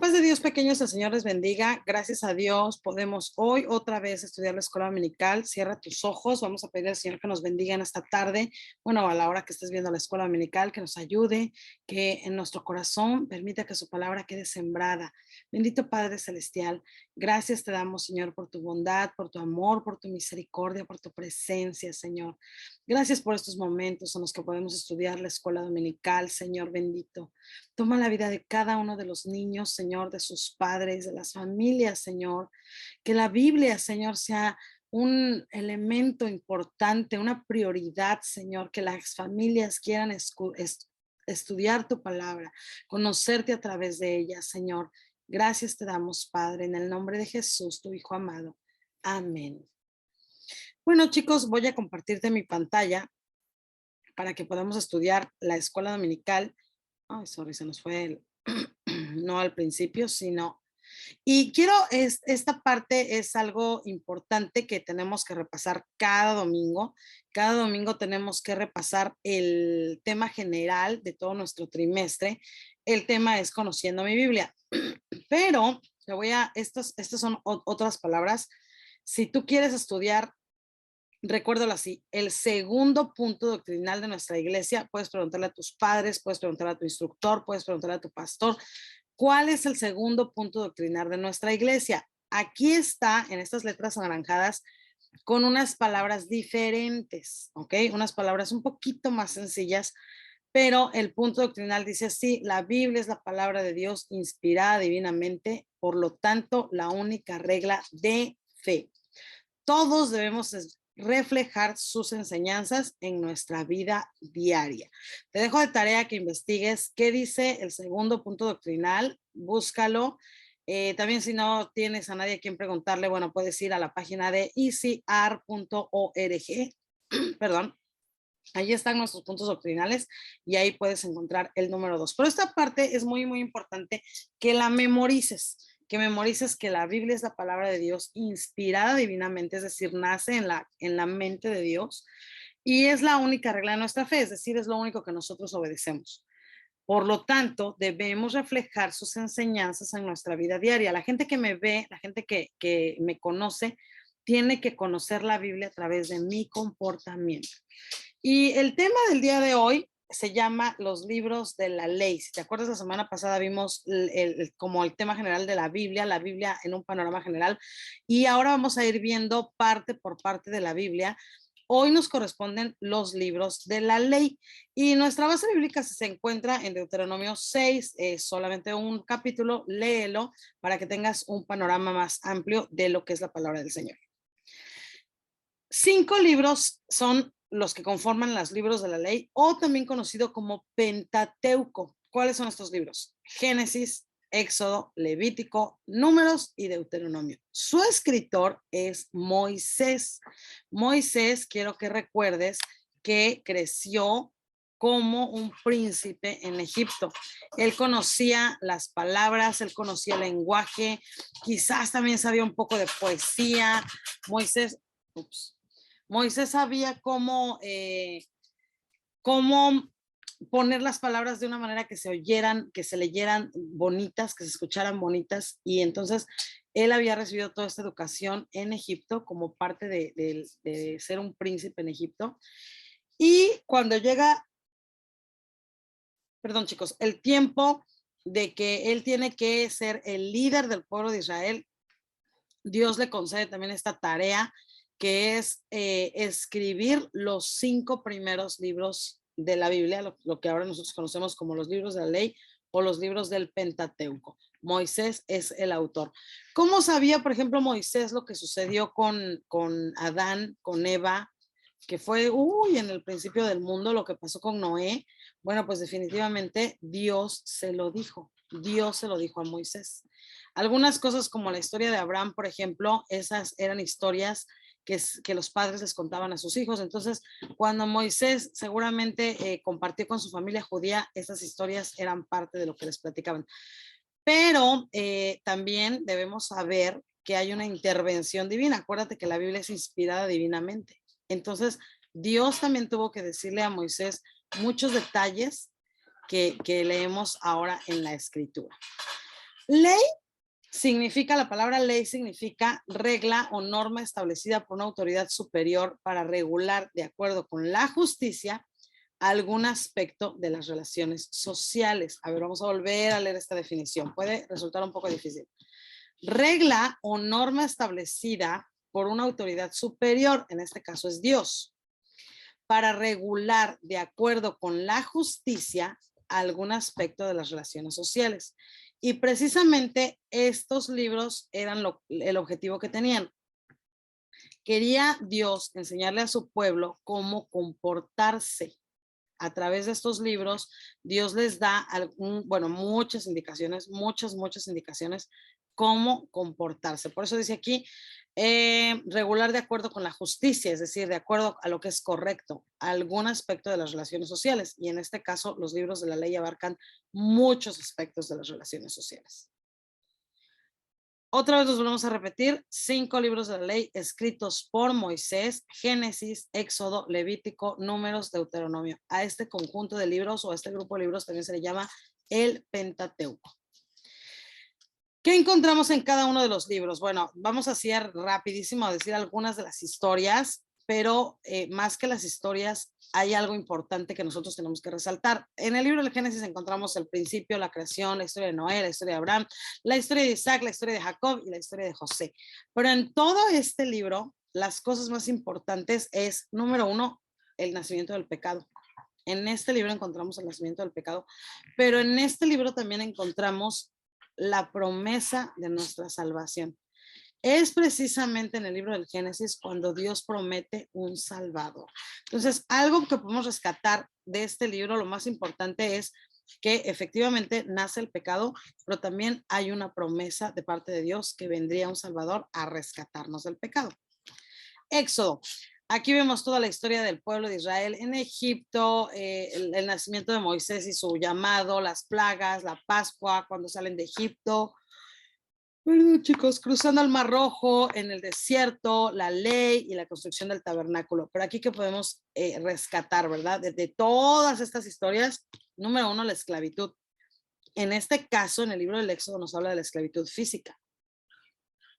paz de Dios, pequeños, el Señor les bendiga. Gracias a Dios podemos hoy otra vez estudiar la escuela dominical. Cierra tus ojos. Vamos a pedir al Señor que nos bendiga en esta tarde. Bueno, a la hora que estés viendo la escuela dominical, que nos ayude, que en nuestro corazón permita que su palabra quede sembrada. Bendito Padre Celestial, gracias te damos, Señor, por tu bondad, por tu amor, por tu misericordia, por tu presencia, Señor. Gracias por estos momentos en los que podemos estudiar la escuela dominical, Señor bendito. Toma la vida de cada uno de los niños, Señor, de sus padres, de las familias, Señor. Que la Biblia, Señor, sea un elemento importante, una prioridad, Señor, que las familias quieran estudiar tu palabra, conocerte a través de ella, Señor. Gracias te damos, Padre, en el nombre de Jesús, tu Hijo amado. Amén. Bueno, chicos, voy a compartirte mi pantalla para que podamos estudiar la escuela dominical. Ay, sorry, se nos fue el, no al principio, sino. Y esta parte es algo importante que tenemos que repasar cada domingo. Cada domingo tenemos que repasar el tema general de todo nuestro trimestre. El tema es conociendo mi Biblia. Pero estas son otras palabras. Si tú quieres estudiar, recuérdalo así, el segundo punto doctrinal de nuestra iglesia, puedes preguntarle a tus padres, puedes preguntarle a tu instructor, puedes preguntarle a tu pastor, ¿cuál es el segundo punto doctrinal de nuestra iglesia? Aquí está, en estas letras anaranjadas, con unas palabras diferentes, ¿ok? Unas palabras un poquito más sencillas, pero el punto doctrinal dice así: la Biblia es la palabra de Dios inspirada divinamente, por lo tanto, la única regla de fe. Todos debemos reflejar sus enseñanzas en nuestra vida diaria. Te dejo de tarea que investigues qué dice el segundo punto doctrinal, búscalo. También si no tienes a nadie a quien preguntarle, bueno, puedes ir a la página de ecr.org, perdón. Ahí están nuestros puntos doctrinales y ahí puedes encontrar el número 2. Pero esta parte es muy, muy importante que la memorices, que la Biblia es la palabra de Dios inspirada divinamente, es decir, nace en la mente de Dios y es la única regla de nuestra fe, es decir, es lo único que nosotros obedecemos. Por lo tanto, debemos reflejar sus enseñanzas en nuestra vida diaria. La gente que me ve, la gente que me conoce, tiene que conocer la Biblia a través de mi comportamiento. Y el tema del día de hoy se llama los libros de la ley. Si te acuerdas, la semana pasada vimos como el tema general de la Biblia en un panorama general, y ahora vamos a ir viendo parte por parte de la Biblia. Hoy nos corresponden los libros de la ley y nuestra base bíblica se encuentra en Deuteronomio 6, solamente un capítulo, léelo para que tengas un panorama más amplio de lo que es la palabra del Señor. 5 libros son los que conforman los libros de la ley, o también conocido como Pentateuco. ¿Cuáles son estos libros? Génesis, Éxodo, Levítico, Números y Deuteronomio. Su escritor es Moisés. Moisés, quiero que recuerdes que creció como un príncipe en Egipto. Él conocía las palabras, él conocía el lenguaje, quizás también sabía un poco de poesía. Moisés sabía cómo poner las palabras de una manera que se oyeran, que se leyeran bonitas, que se escucharan bonitas, y entonces él había recibido toda esta educación en Egipto como parte de ser un príncipe en Egipto. Y cuando llega, perdón chicos, el tiempo de que él tiene que ser el líder del pueblo de Israel, Dios le concede también esta tarea, que es escribir los 5 primeros libros de la Biblia, lo que ahora nosotros conocemos como los libros de la ley o los libros del Pentateuco. Moisés es el autor. ¿Cómo sabía, por ejemplo, Moisés lo que sucedió con Adán, con Eva, que fue en el principio del mundo, lo que pasó con Noé? Bueno, pues definitivamente Dios se lo dijo. Dios se lo dijo a Moisés. Algunas cosas como la historia de Abraham, por ejemplo, esas eran historias que los padres les contaban a sus hijos. Entonces, cuando Moisés seguramente compartió con su familia judía, esas historias eran parte de lo que les platicaban. Pero también debemos saber que hay una intervención divina. Acuérdate que la Biblia es inspirada divinamente. Entonces, Dios también tuvo que decirle a Moisés muchos detalles que leemos ahora en la escritura. Ley significa, la palabra ley significa regla o norma establecida por una autoridad superior para regular, de acuerdo con la justicia, algún aspecto de las relaciones sociales. A ver, vamos a volver a leer esta definición. Puede resultar un poco difícil. Regla o norma establecida por una autoridad superior, en este caso es Dios, para regular, de acuerdo con la justicia, algún aspecto de las relaciones sociales. Y precisamente estos libros eran el objetivo que tenían. Quería Dios enseñarle a su pueblo cómo comportarse. A través de estos libros, Dios les da muchas indicaciones, muchas indicaciones cómo comportarse. Por eso dice aquí, regular de acuerdo con la justicia, es decir, de acuerdo a lo que es correcto, algún aspecto de las relaciones sociales. Y en este caso, los libros de la ley abarcan muchos aspectos de las relaciones sociales. Otra vez los volvemos a repetir, 5 libros de la ley escritos por Moisés: Génesis, Éxodo, Levítico, Números, Deuteronomio. A este conjunto de libros o a este grupo de libros también se le llama el Pentateuco. ¿Qué encontramos en cada uno de los libros? Bueno, vamos así rapidísimo a decir algunas de las historias, pero más que las historias, hay algo importante que nosotros tenemos que resaltar. En el libro del Génesis encontramos el principio, la creación, la historia de Noé, la historia de Abraham, la historia de Isaac, la historia de Jacob y la historia de José. Pero en todo este libro, las cosas más importantes es, número 1, el nacimiento del pecado. En este libro encontramos el nacimiento del pecado, pero en este libro también encontramos la promesa de nuestra salvación. Es precisamente en el libro del Génesis cuando Dios promete un Salvador. Entonces, algo que podemos rescatar de este libro, lo más importante es que efectivamente nace el pecado, pero también hay una promesa de parte de Dios que vendría un Salvador a rescatarnos del pecado. Éxodo. Aquí vemos toda la historia del pueblo de Israel en Egipto, el nacimiento de Moisés y su llamado, las plagas, la Pascua, cuando salen de Egipto. Bueno, chicos, cruzando el Mar Rojo, en el desierto, la ley y la construcción del tabernáculo. Pero aquí que podemos rescatar, ¿verdad? De todas estas historias, número 1, la esclavitud. En este caso, en el libro del Éxodo nos habla de la esclavitud física,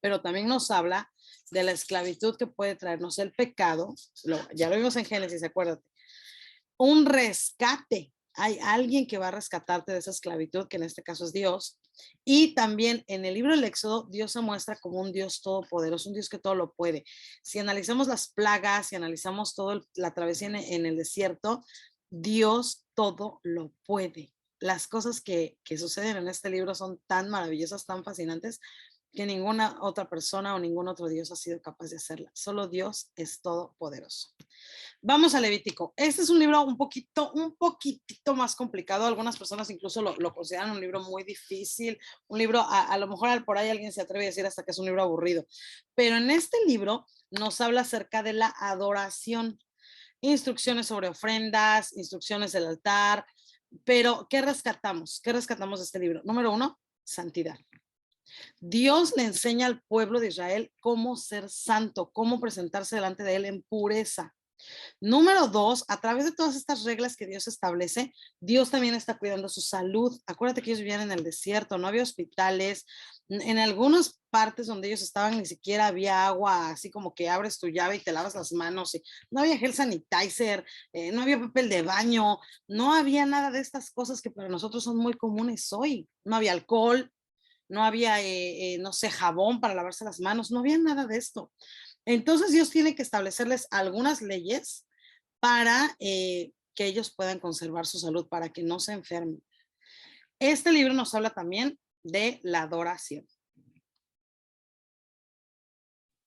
pero también nos habla de la esclavitud que puede traernos el pecado. Ya lo vimos en Génesis, acuérdate. Un rescate. Hay alguien que va a rescatarte de esa esclavitud, que en este caso es Dios. Y también en el libro del Éxodo, Dios se muestra como un Dios todopoderoso, un Dios que todo lo puede. Si analizamos las plagas, si analizamos toda la travesía en el desierto, Dios todo lo puede. Las cosas que suceden en este libro son tan maravillosas, tan fascinantes, que ninguna otra persona o ningún otro Dios ha sido capaz de hacerla. Solo Dios es todopoderoso. Vamos a Levítico. Este es un libro un poquitito más complicado. Algunas personas incluso lo consideran un libro muy difícil, un libro, a lo mejor por ahí alguien se atreve a decir hasta que es un libro aburrido. Pero en este libro nos habla acerca de la adoración, instrucciones sobre ofrendas, instrucciones del altar. Pero, ¿qué rescatamos? ¿Qué rescatamos de este libro? Número 1, santidad. Dios le enseña al pueblo de Israel cómo ser santo, cómo presentarse delante de él en pureza. Número 2, a través de todas estas reglas que Dios establece, Dios también está cuidando su salud. Acuérdate que ellos vivían en el desierto, no había hospitales. En algunas partes donde ellos estaban ni siquiera había agua, así como que abres tu llave y te lavas las manos. Y no había gel sanitizer, no había papel de baño, no había nada de estas cosas que para nosotros son muy comunes hoy. No había alcohol, no había, no sé, jabón para lavarse las manos, no había nada de esto. Entonces Dios tiene que establecerles algunas leyes para que ellos puedan conservar su salud, para que no se enfermen. Este libro nos habla también de la adoración.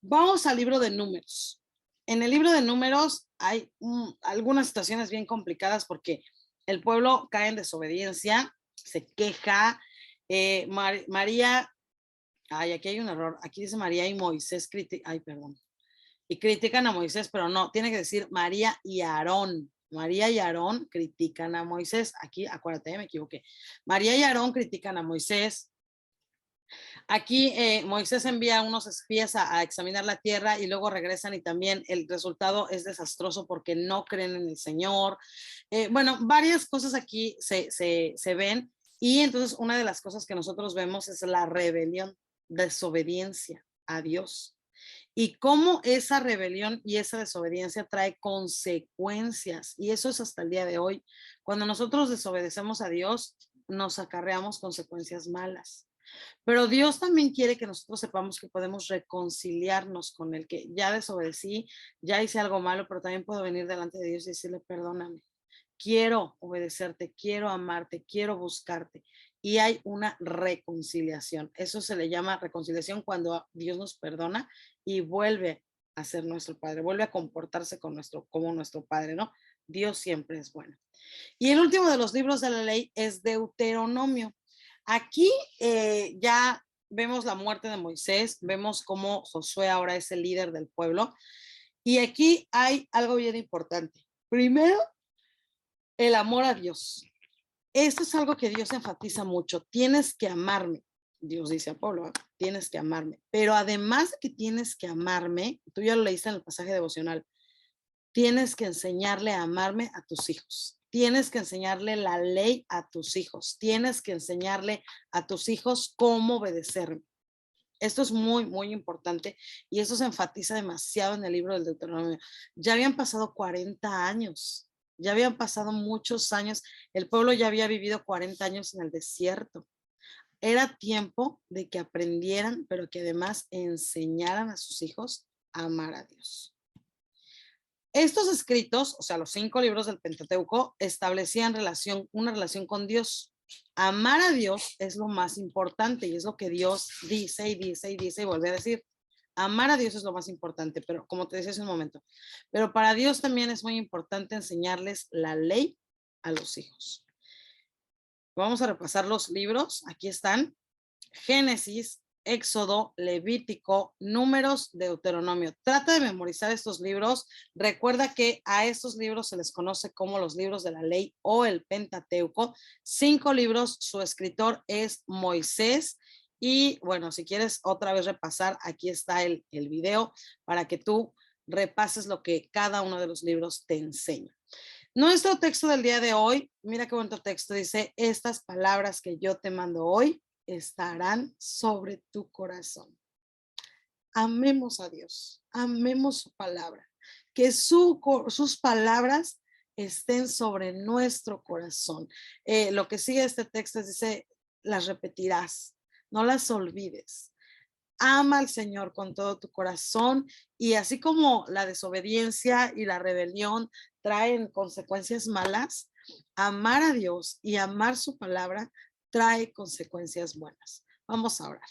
Vamos al libro de Números. En el libro de Números hay algunas situaciones bien complicadas porque el pueblo cae en desobediencia, se queja. María, aquí hay un error, aquí dice María y Moisés, y critican a Moisés, pero no, tiene que decir María y Aarón. María y Aarón critican a Moisés. Aquí, acuérdate, me equivoqué. María y Aarón critican a Moisés. Aquí Moisés envía a unos espías a examinar la tierra y luego regresan y también el resultado es desastroso porque no creen en el Señor. Bueno, varias cosas aquí se ven Y entonces una de las cosas que nosotros vemos es la rebelión, desobediencia a Dios. Y cómo esa rebelión y esa desobediencia trae consecuencias. Y eso es hasta el día de hoy. Cuando nosotros desobedecemos a Dios, nos acarreamos consecuencias malas. Pero Dios también quiere que nosotros sepamos que podemos reconciliarnos con Él, que ya desobedecí, ya hice algo malo, pero también puedo venir delante de Dios y decirle, perdóname, quiero obedecerte, quiero amarte, quiero buscarte. Y hay una reconciliación. Eso se le llama reconciliación cuando Dios nos perdona y vuelve a ser nuestro Padre, vuelve a comportarse como nuestro Padre, ¿no? Dios siempre es bueno. Y el último de los libros de la ley es Deuteronomio. Aquí ya vemos la muerte de Moisés, vemos cómo Josué ahora es el líder del pueblo. Y aquí hay algo bien importante. Primero, el amor a Dios. Esto es algo que Dios enfatiza mucho. Tienes que amarme. Dios dice a Pablo, tienes que amarme. Pero además de que tienes que amarme, tú ya lo leíste en el pasaje devocional, tienes que enseñarle a amarme a tus hijos. Tienes que enseñarle la ley a tus hijos. Tienes que enseñarle a tus hijos cómo obedecerme. Esto es muy, muy importante y eso se enfatiza demasiado en el libro del Deuteronomio. Ya habían pasado 40 años, ya habían pasado muchos años. El pueblo ya había vivido 40 años en el desierto. Era tiempo de que aprendieran, pero que además enseñaran a sus hijos a amar a Dios. Estos escritos, o sea, los 5 libros del Pentateuco, establecían una relación con Dios. Amar a Dios es lo más importante y es lo que Dios dice y dice y dice y vuelve a decir. Amar a Dios es lo más importante, pero como te decía hace un momento, pero para Dios también es muy importante enseñarles la ley a los hijos. Vamos a repasar los libros. Aquí están. Génesis, Éxodo, Levítico, Números, Deuteronomio. Trata de memorizar estos libros. Recuerda que a estos libros se les conoce como los libros de la ley o el Pentateuco. 5 libros, su escritor es Moisés. Y bueno, si quieres otra vez repasar, aquí está el video para que tú repases lo que cada uno de los libros te enseña. Nuestro texto del día de hoy, mira qué bonito texto, dice, estas palabras que yo te mando hoy estarán sobre tu corazón. Amemos a Dios, amemos su palabra, que sus palabras estén sobre nuestro corazón. Lo que sigue este texto dice, las repetirás, no las olvides. Ama al Señor con todo tu corazón y así como la desobediencia y la rebelión traen consecuencias malas, amar a Dios y amar su palabra trae consecuencias buenas. Vamos a orar.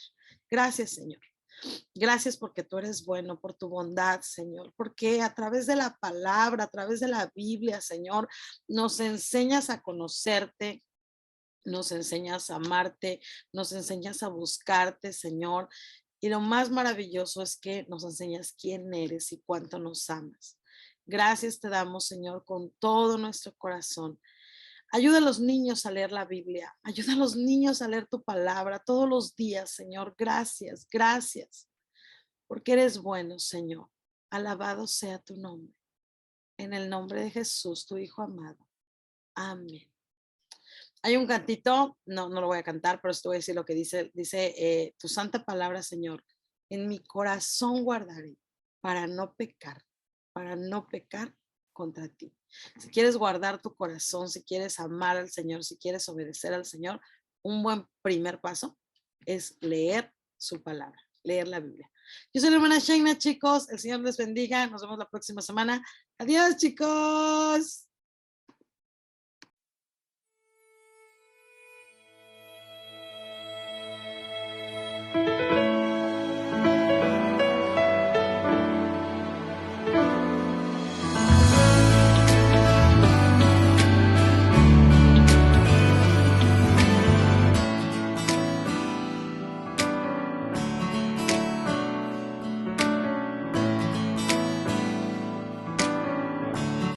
Gracias, Señor. Gracias porque tú eres bueno, por tu bondad, Señor, porque a través de la palabra, a través de la Biblia, Señor, nos enseñas a conocerte, nos enseñas a amarte, nos enseñas a buscarte, Señor. Y lo más maravilloso es que nos enseñas quién eres y cuánto nos amas. Gracias te damos, Señor, con todo nuestro corazón. Ayuda a los niños a leer la Biblia. Ayuda a los niños a leer tu palabra todos los días, Señor. Gracias, gracias, porque eres bueno, Señor. Alabado sea tu nombre. En el nombre de Jesús, tu Hijo amado. Amén. Hay un cantito, no lo voy a cantar, pero esto voy a decir lo que dice tu santa palabra, Señor, en mi corazón guardaré para no pecar contra ti. Si quieres guardar tu corazón, si quieres amar al Señor, si quieres obedecer al Señor, un buen primer paso es leer su palabra, leer la Biblia. Yo soy la hermana Shaina, chicos, el Señor les bendiga, nos vemos la próxima semana. Adiós, chicos.